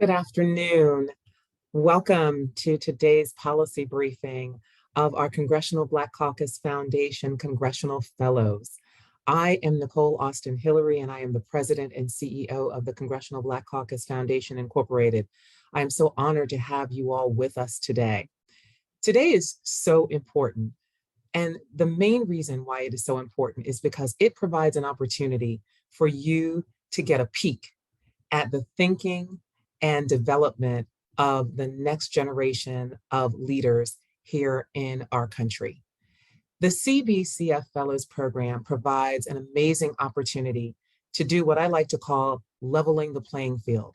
Good afternoon. Welcome to today's policy briefing of our Congressional Black Caucus Foundation Congressional Fellows. I am Nicole Austin Hillary, and I am the President and CEO of the Congressional Black Caucus Foundation Incorporated. I am so honored to have you all with us today. Today is so important, and the main reason why it is so important is because it provides an opportunity for you to get a peek at the thinking and development of the next generation of leaders here in our country. The CBCF Fellows Program provides an amazing opportunity to do what I like to call leveling the playing field.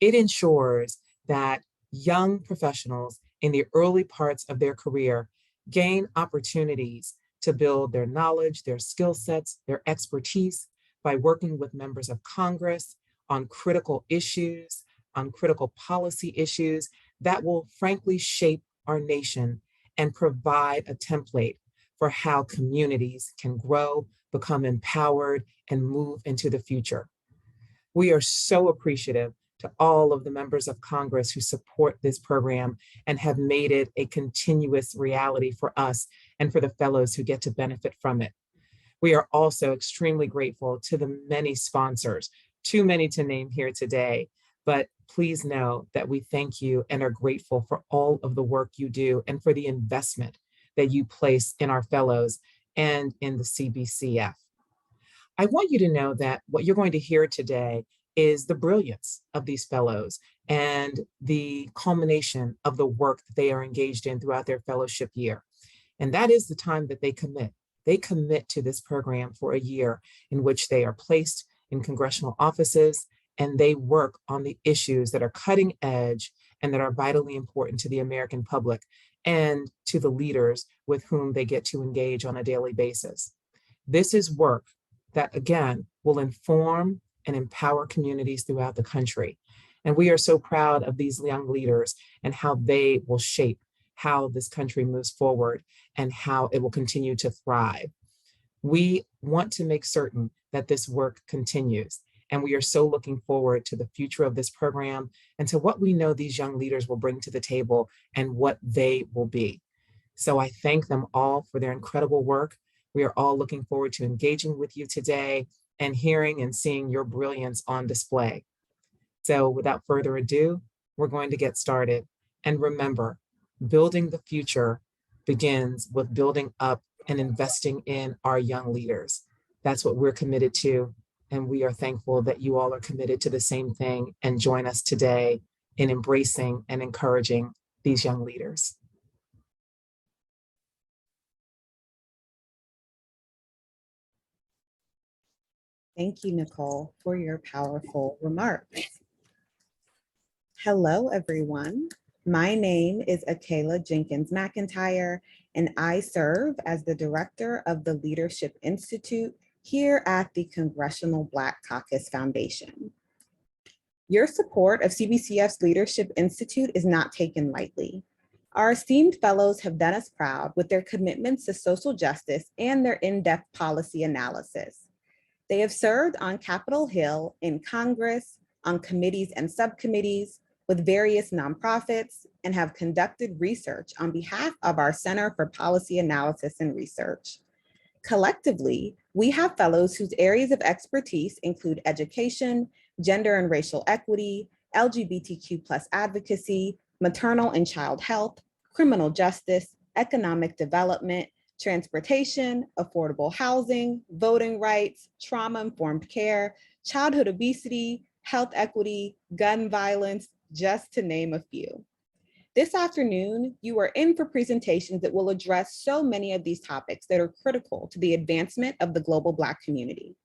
It ensures that young professionals in the early parts of their career gain opportunities to build their knowledge, their skill sets, their expertise by working with members of Congress on critical issues, on critical policy issues that will frankly shape our nation and provide a template for how communities can grow, become empowered, and move into the future. We are so appreciative to all of the members of Congress who support this program and have made it a continuous reality for us and for the fellows who get to benefit from it. We are also extremely grateful to the many sponsors, too many to name here today, but please know that we thank you and are grateful for all of the work you do and for the investment that you place in our fellows and in the CBCF. I want you to know that what you're going to hear today is the brilliance of these fellows and the culmination of the work that they are engaged in throughout their fellowship year. And that is the time that they commit. They commit to this program for a year in which they are placed in congressional offices, and they work on the issues that are cutting edge and that are vitally important to the American public and to the leaders with whom they get to engage on a daily basis. This is work that, again, will inform and empower communities throughout the country. And we are so proud of these young leaders and how they will shape how this country moves forward and how it will continue to thrive. We want to make certain that this work continues. And we are so looking forward to the future of this program and to what we know these young leaders will bring to the table and what they will be. So I thank them all for their incredible work. We are all looking forward to engaging with you today and hearing and seeing your brilliance on display. So without further ado, we're going to get started. And remember, building the future begins with building up and investing in our young leaders. That's what we're committed to. And we are thankful that you all are committed to the same thing and join us today in embracing and encouraging these young leaders. Thank you, Nicole, for your powerful remarks. Hello, everyone. My name is Akela Jenkins McIntyre, and I serve as the director of the Leadership Institute here at the Congressional Black Caucus Foundation. Your support of CBCF's Leadership Institute is not taken lightly. Our esteemed fellows have done us proud with their commitments to social justice and their in-depth policy analysis. They have served on Capitol Hill, in Congress, on committees and subcommittees, with various nonprofits, and have conducted research on behalf of our Center for Policy Analysis and Research. Collectively, we have fellows whose areas of expertise include education, gender and racial equity, LGBTQ+ advocacy, maternal and child health, criminal justice, economic development, transportation, affordable housing, voting rights, trauma-informed care, childhood obesity, health equity, gun violence, just to name a few. This afternoon, you are in for presentations that will address so many of these topics that are critical to the advancement of the global Black community.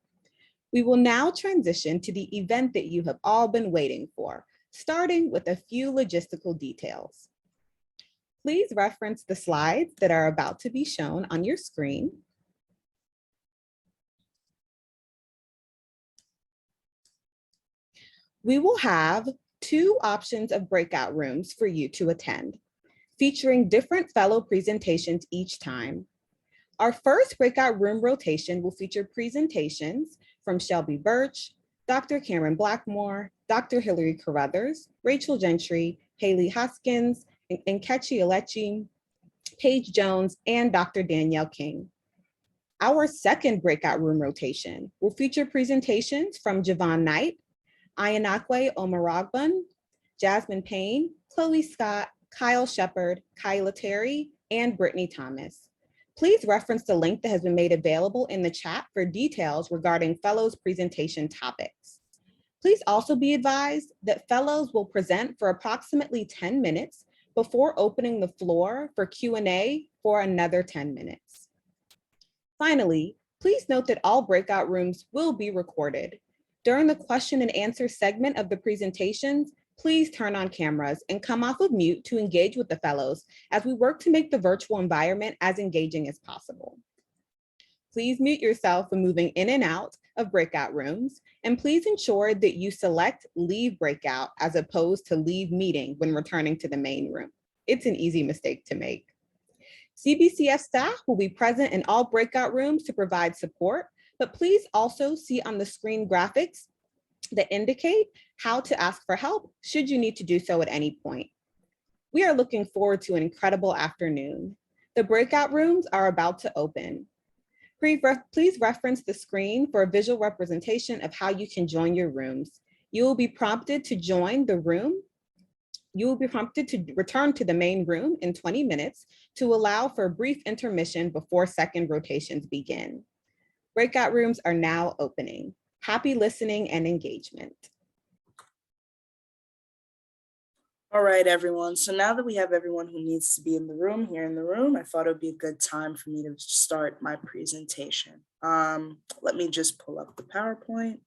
We will now transition to the event that you have all been waiting for, starting with a few logistical details. Please reference the slides that are about to be shown on your screen. We will have 2 options of breakout rooms for you to attend, featuring different fellow presentations each time. Our first breakout room rotation will feature presentations from Shelby Birch, Dr. Cameron Blackmore, Dr. Hillary Carruthers, Rachel Gentry, Haley Hoskins, Nkechi Alechi, Paige Jones, and Dr. Danielle King. Our second breakout room rotation will feature presentations from Javon Knight, Airenakhue Omoragbon, Jasmine Payne, Chloe Scott, Kyle Shepard, Kyla Terry, and Brittany Thomas. Please reference the link that has been made available in the chat for details regarding fellows' presentation topics. Please also be advised that fellows will present for approximately 10 minutes before opening the floor for Q&A for another 10 minutes. Finally, please note that all breakout rooms will be recorded. During the question and answer segment of the presentations, please turn on cameras and come off of mute to engage with the fellows as we work to make the virtual environment as engaging as possible. Please mute yourself when moving in and out of breakout rooms, and please ensure that you select leave breakout as opposed to leave meeting when returning to the main room. It's an easy mistake to make. CBCF staff will be present in all breakout rooms to provide support, but please also see on the screen graphics that indicate how to ask for help should you need to do so at any point. We are looking forward to an incredible afternoon. The breakout rooms are about to open. Please reference the screen for a visual representation of how you can join your rooms. You will be prompted to join the room. You will be prompted to return to the main room in 20 minutes to allow for a brief intermission before second rotations begin. Breakout rooms are now opening. Happy listening and engagement. All right, everyone. So now that we have everyone who needs to be in the room here in the room, I thought it would be a good time for me to start my presentation. Let me just pull up the PowerPoint.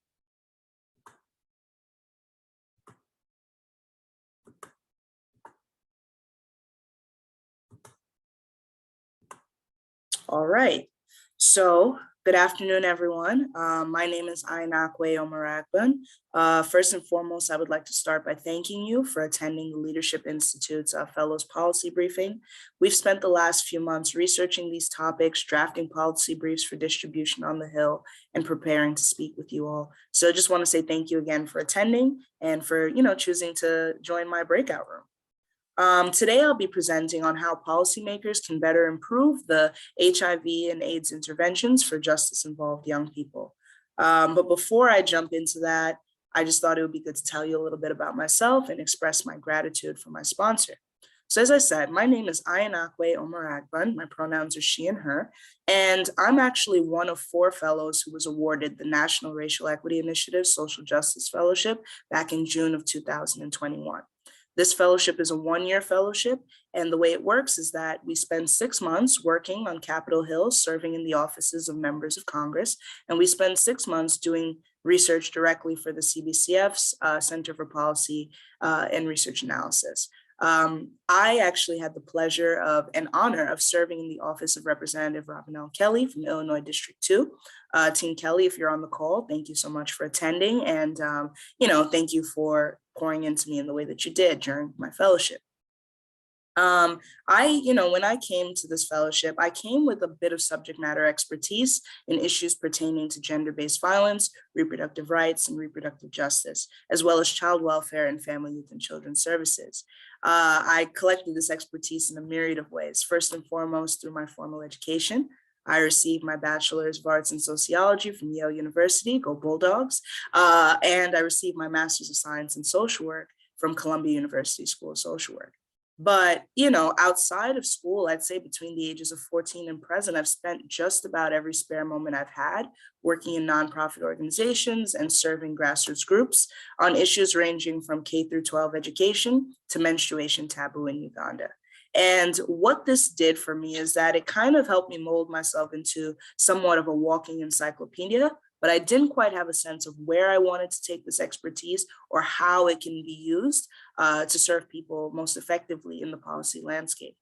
All right. So good afternoon, everyone. My name is Airenakhue Omoragbon. First and foremost, I would like to start by thanking you for attending the Leadership Institute's Fellows Policy Briefing. We've spent the last few months researching these topics, drafting policy briefs for distribution on the Hill, and preparing to speak with you all. So I just want to say thank you again for attending and for choosing to join my breakout room. Today, I'll be presenting on how policymakers can better improve the HIV and AIDS interventions for justice-involved young people. But before I jump into that, I just thought it would be good to tell you a little bit about myself and express my gratitude for my sponsor. So as I said, my name is Airenakhue Omoragbon. My pronouns are she and her, and I'm actually one of 4 fellows who was awarded the National Racial Equity Initiative Social Justice Fellowship back in June of 2021. This fellowship is a 1-year fellowship, and the way it works is that we spend 6 months working on Capitol Hill, serving in the offices of members of Congress, and we spend 6 months doing research directly for the CBCF's Center for Policy and Research Analysis. I actually had the pleasure of and honor of serving in the office of Representative Robin Kelly from Illinois District 2. Team Kelly, if you're on the call, thank you so much for attending, and thank you for pouring into me in the way that you did during my fellowship. When I came to this fellowship, I came with a bit of subject matter expertise in issues pertaining to gender-based violence, reproductive rights, and reproductive justice, as well as child welfare and family, youth, and children's services. I collected this expertise in a myriad of ways. First and foremost, through my formal education. I received my Bachelor's of Arts in Sociology from Yale University, go Bulldogs, and I received my Master's of Science in Social Work from Columbia University School of Social Work. But, outside of school, I'd say between the ages of 14 and present, I've spent just about every spare moment I've had working in nonprofit organizations and serving grassroots groups on issues ranging from K through 12 education to menstruation taboo in Uganda. And what this did for me is that it kind of helped me mold myself into somewhat of a walking encyclopedia, but I didn't quite have a sense of where I wanted to take this expertise or how it can be used to serve people most effectively in the policy landscape.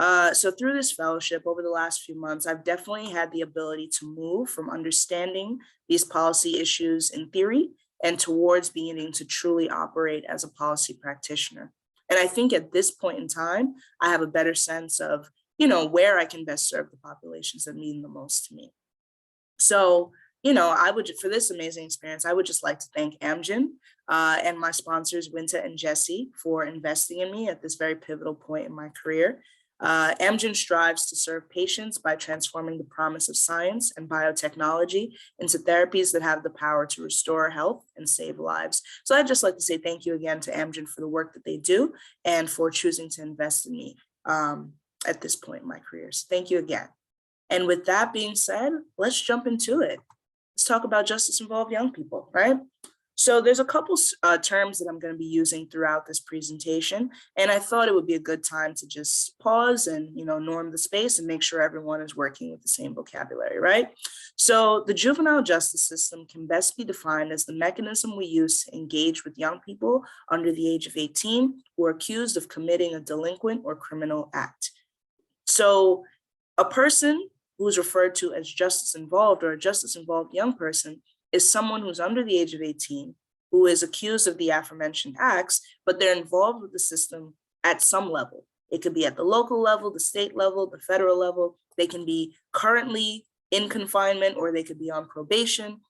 So through this fellowship over the last few months, I've definitely had the ability to move from understanding these policy issues in theory and towards beginning to truly operate as a policy practitioner. And I think at this point in time, I have a better sense of, where I can best serve the populations that mean the most to me. So for this amazing experience, I would just like to thank Amgen and my sponsors, Winta and Jesse, for investing in me at this very pivotal point in my career. Amgen strives to serve patients by transforming the promise of science and biotechnology into therapies that have the power to restore health and save lives. So I'd just like to say thank you again to Amgen for the work that they do and for choosing to invest in me at this point in my career. So thank you again. And with that being said, let's jump into it. Let's talk about justice-involved young people, right? So there's a couple terms that I'm going to be using throughout this presentation, and I thought it would be a good time to just pause and norm the space and make sure everyone is working with the same vocabulary, right? So the juvenile justice system can best be defined as the mechanism we use to engage with young people under the age of 18 who are accused of committing a delinquent or criminal act. So a person who is referred to as justice involved or a justice involved young person is someone who's under the age of 18, who is accused of the aforementioned acts, but they're involved with the system at some level. It could be at the local level, the state level, the federal level. They can be currently in confinement, or they could be on probation.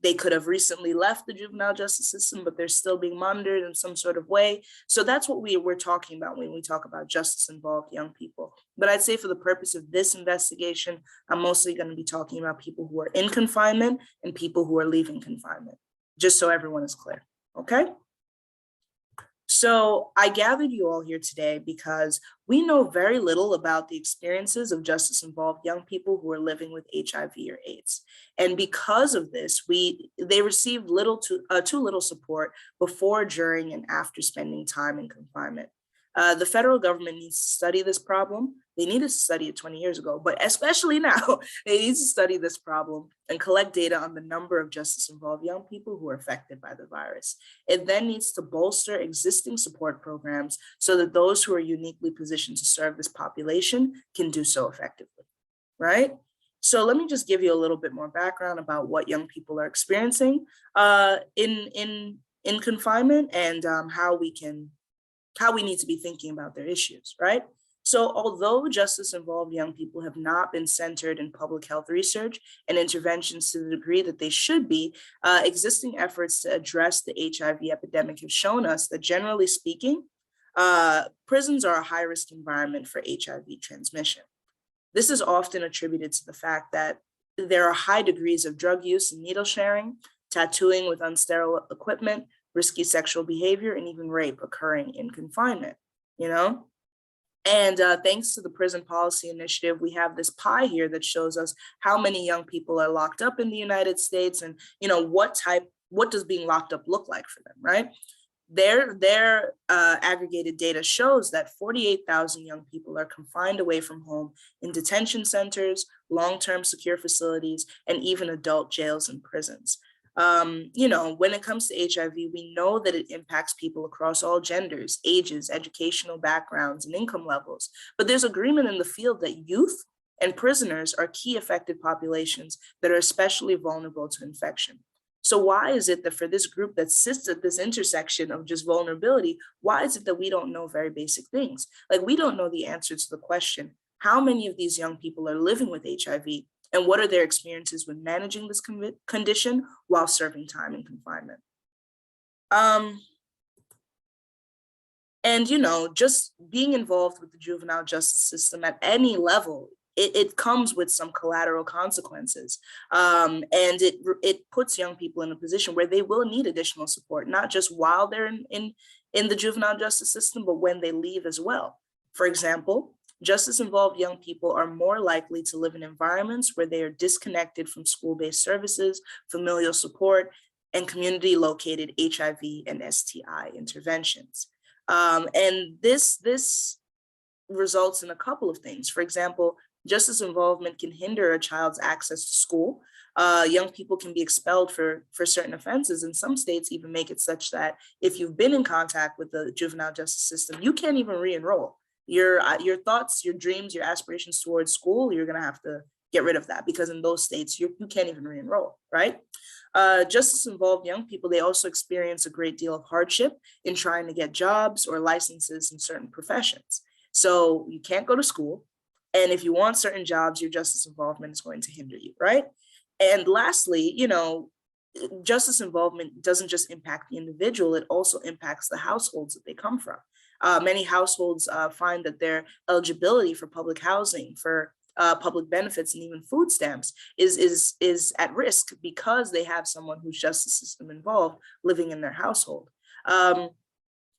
They could have recently left the juvenile justice system, but they're still being monitored in some sort of way. So that's what we're talking about when we talk about justice-involved young people. But I'd say for the purpose of this investigation, I'm mostly going to be talking about people who are in confinement and people who are leaving confinement, just so everyone is clear, okay? So I gathered you all here today because we know very little about the experiences of justice-involved young people who are living with HIV or AIDS. And because of this, they received too little support before, during, and after spending time in confinement. The federal government needs to study this problem. They needed to study it 20 years ago, but especially now, they need to study this problem and collect data on the number of justice-involved young people who are affected by the virus. It then needs to bolster existing support programs so that those who are uniquely positioned to serve this population can do so effectively, right? So let me just give you a little bit more background about what young people are experiencing in confinement and how we need to be thinking about their issues, right? So although justice-involved young people have not been centered in public health research and interventions to the degree that they should be, existing efforts to address the HIV epidemic have shown us that, generally speaking, prisons are a high-risk environment for HIV transmission. This is often attributed to the fact that there are high degrees of drug use and needle sharing, tattooing with unsterile equipment, risky sexual behavior, and even rape occurring in confinement, And thanks to the Prison Policy Initiative, we have this pie here that shows us how many young people are locked up in the United States and, what does being locked up look like for them, right? Their aggregated data shows that 48,000 young people are confined away from home in detention centers, long-term secure facilities, and even adult jails and prisons. When it comes to HIV, we know that it impacts people across all genders, ages, educational backgrounds, and income levels. But there's agreement in the field that youth and prisoners are key affected populations that are especially vulnerable to infection. So why is it that for this group that sits at this intersection of just vulnerability, why is it that we don't know very basic things? Like, we don't know the answer to the question, how many of these young people are living with HIV? And what are their experiences with managing this condition while serving time in confinement? Just being involved with the juvenile justice system at any level, it comes with some collateral consequences. And it puts young people in a position where they will need additional support, not just while they're in the juvenile justice system, but when they leave as well. For example, justice-involved young people are more likely to live in environments where they are disconnected from school-based services, familial support, and community-located HIV and STI interventions. And this results in a couple of things. For example, justice involvement can hinder a child's access to school. Young people can be expelled for certain offenses. In some states even make it such that if you've been in contact with the juvenile justice system, you can't even re-enroll. Your thoughts, your dreams, your aspirations towards school, you're gonna have to get rid of that, because in those states, you can't even re-enroll, right? Justice-involved young people, they also experience a great deal of hardship in trying to get jobs or licenses in certain professions. So you can't go to school, and if you want certain jobs, your justice involvement is going to hinder you, right? And lastly, justice involvement doesn't just impact the individual, it also impacts the households that they come from. Many households find that their eligibility for public housing, for public benefits, and even food stamps is at risk because they have someone who's justice system involved living in their household.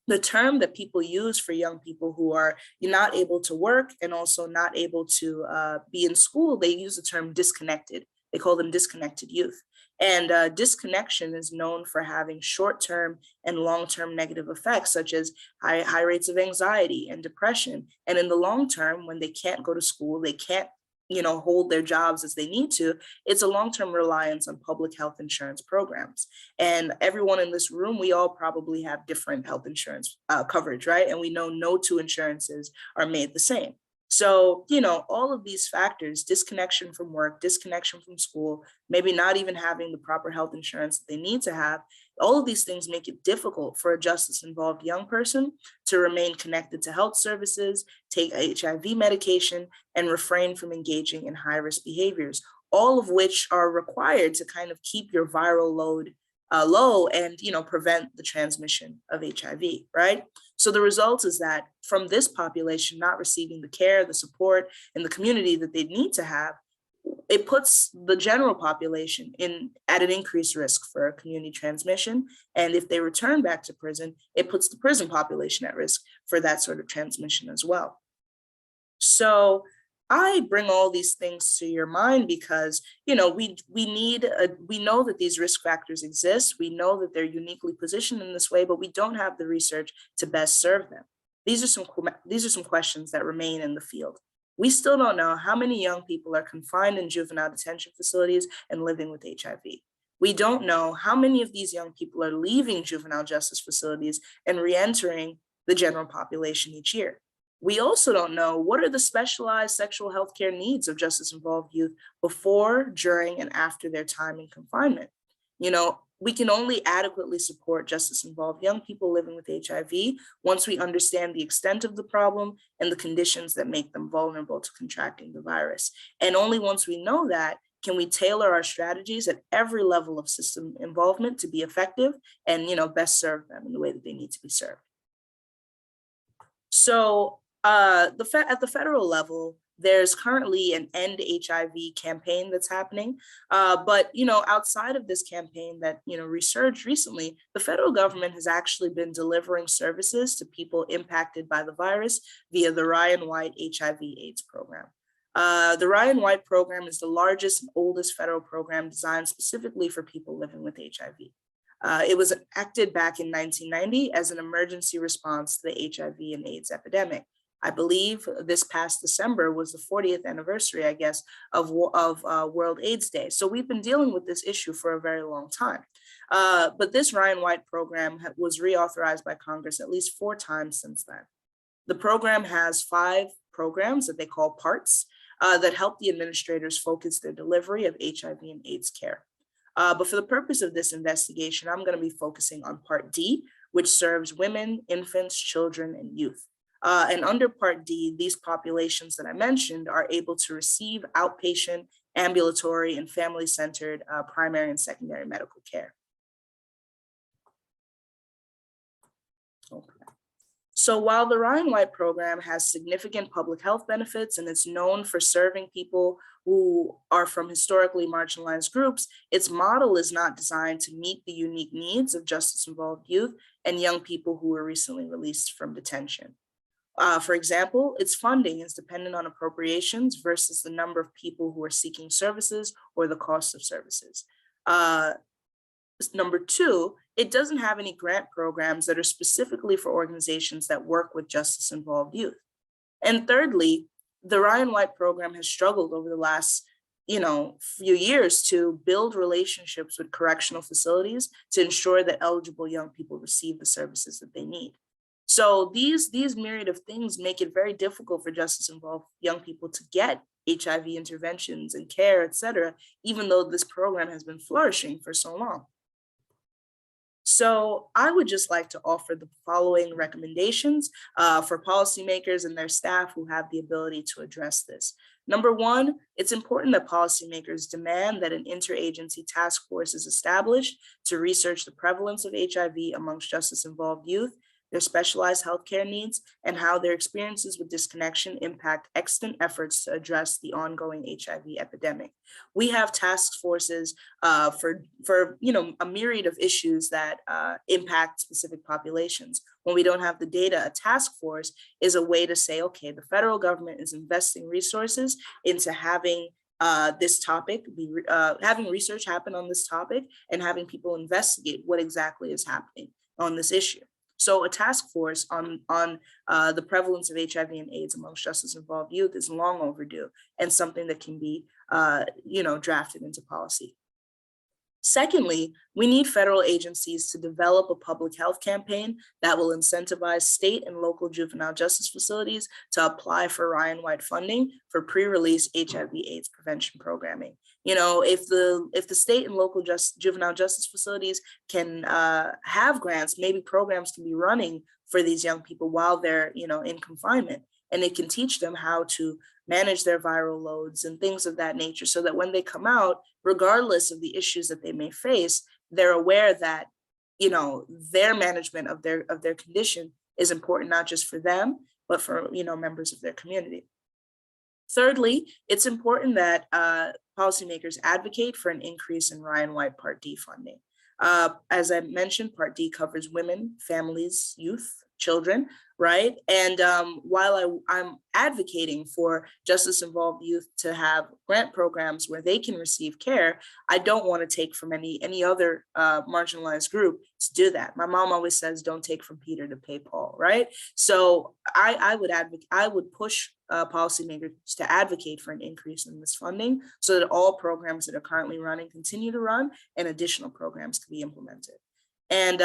The term that people use for young people who are not able to work and also not able to be in school, they use the term disconnected. They call them disconnected youth. And disconnection is known for having short-term and long-term negative effects, such as high rates of anxiety and depression. And in the long term, when they can't go to school, they can't hold their jobs as they need to, it's a long-term reliance on public health insurance programs. And everyone in this room, we all probably have different health insurance coverage, right? And we know no two insurances are made the same. So, all of these factors, disconnection from work, disconnection from school, maybe not even having the proper health insurance that they need to have, all of these things make it difficult for a justice-involved young person to remain connected to health services, take HIV medication, and refrain from engaging in high-risk behaviors, all of which are required to kind of keep your viral load low and prevent the transmission of HIV, right? So the result is that from this population not receiving the care, the support, and the community that they need to have, it puts the general population at an increased risk for community transmission. And if they return back to prison, it puts the prison population at risk for that sort of transmission as well. So I bring all these things to your mind because, we know that these risk factors exist. We know that they're uniquely positioned in this way, but we don't have the research to best serve them. These are some questions that remain in the field. We still don't know how many young people are confined in juvenile detention facilities and living with HIV. We don't know how many of these young people are leaving juvenile justice facilities and re-entering the general population each year. We also don't know what are the specialized sexual health care needs of justice-involved youth before, during, and after their time in confinement. We can only adequately support justice-involved young people living with HIV once we understand the extent of the problem and the conditions that make them vulnerable to contracting the virus. And only once we know that can we tailor our strategies at every level of system involvement to be effective and best serve them in the way that they need to be served. So at the federal level, there's currently an End HIV campaign that's happening. But outside of this campaign that resurged recently, the federal government has actually been delivering services to people impacted by the virus via the Ryan White HIV/AIDS program. The Ryan White program is the largest and oldest federal program designed specifically for people living with HIV. It was enacted back in 1990 as an emergency response to the HIV and AIDS epidemic. I believe this past December was the 40th anniversary, I guess, of World AIDS Day. So we've been dealing with this issue for a very long time. But this Ryan White program was reauthorized by Congress at least 4 times since then. The program has 5 programs that they call parts that help the administrators focus their delivery of HIV and AIDS care. But for the purpose of this investigation, I'm going to be focusing on Part D, which serves women, infants, children, and youth. And under Part D, these populations that I mentioned are able to receive outpatient, ambulatory, and family-centered primary and secondary medical care. Okay. So while the Ryan White program has significant public health benefits and it's known for serving people who are from historically marginalized groups, its model is not designed to meet the unique needs of justice-involved youth and young people who were recently released from detention. For example, its funding is dependent on appropriations versus the number of people who are seeking services or the cost of services. Number 2, it doesn't have any grant programs that are specifically for organizations that work with justice-involved youth. And thirdly, the Ryan White program has struggled over the last few years to build relationships with correctional facilities to ensure that eligible young people receive the services that they need. So these myriad of things make it very difficult for justice-involved young people to get HIV interventions and care, et cetera, even though this program has been flourishing for so long. So I would just like to offer the following recommendations for policymakers and their staff who have the ability to address this. Number one, it's important that policymakers demand that an interagency task force is established to research the prevalence of HIV amongst justice-involved youth, their specialized healthcare needs, and how their experiences with disconnection impact extant efforts to address the ongoing HIV epidemic. We have task forces for a myriad of issues that impact specific populations. When we don't have the data, a task force is a way to say, okay, the federal government is investing resources into having this topic, having research happen on this topic, and having people investigate what exactly is happening on this issue. So a task force on the prevalence of HIV and AIDS amongst justice-involved youth is long overdue and something that can be, drafted into policy. Secondly, we need federal agencies to develop a public health campaign that will incentivize state and local juvenile justice facilities to apply for Ryan White funding for pre-release HIV/AIDS prevention programming. If the state and local juvenile justice facilities can have grants, maybe programs can be running for these young people while they're in confinement, and it can teach them how to manage their viral loads and things of that nature, so that when they come out, regardless of the issues that they may face, they're aware that their management of their condition is important, not just for them, but for members of their community. Thirdly, it's important that policymakers advocate for an increase in Ryan White Part D funding. As I mentioned, Part D covers women, families, youth, children, right? And while I'm advocating for justice-involved youth to have grant programs where they can receive care, I don't want to take from any other marginalized group to do that. My mom always says, don't take from Peter to pay Paul, right? So I would push policymakers to advocate for an increase in this funding so that all programs that are currently running continue to run and additional programs can be implemented. And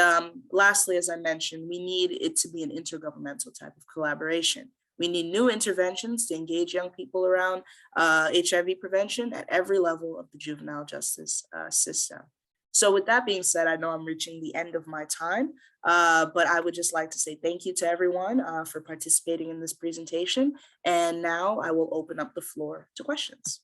lastly, as I mentioned, we need it to be an intergovernmental type of collaboration. We need new interventions to engage young people around HIV prevention at every level of the juvenile justice system. So with that being said, I know I'm reaching the end of my time, but I would just like to say thank you to everyone for participating in this presentation. And now I will open up the floor to questions.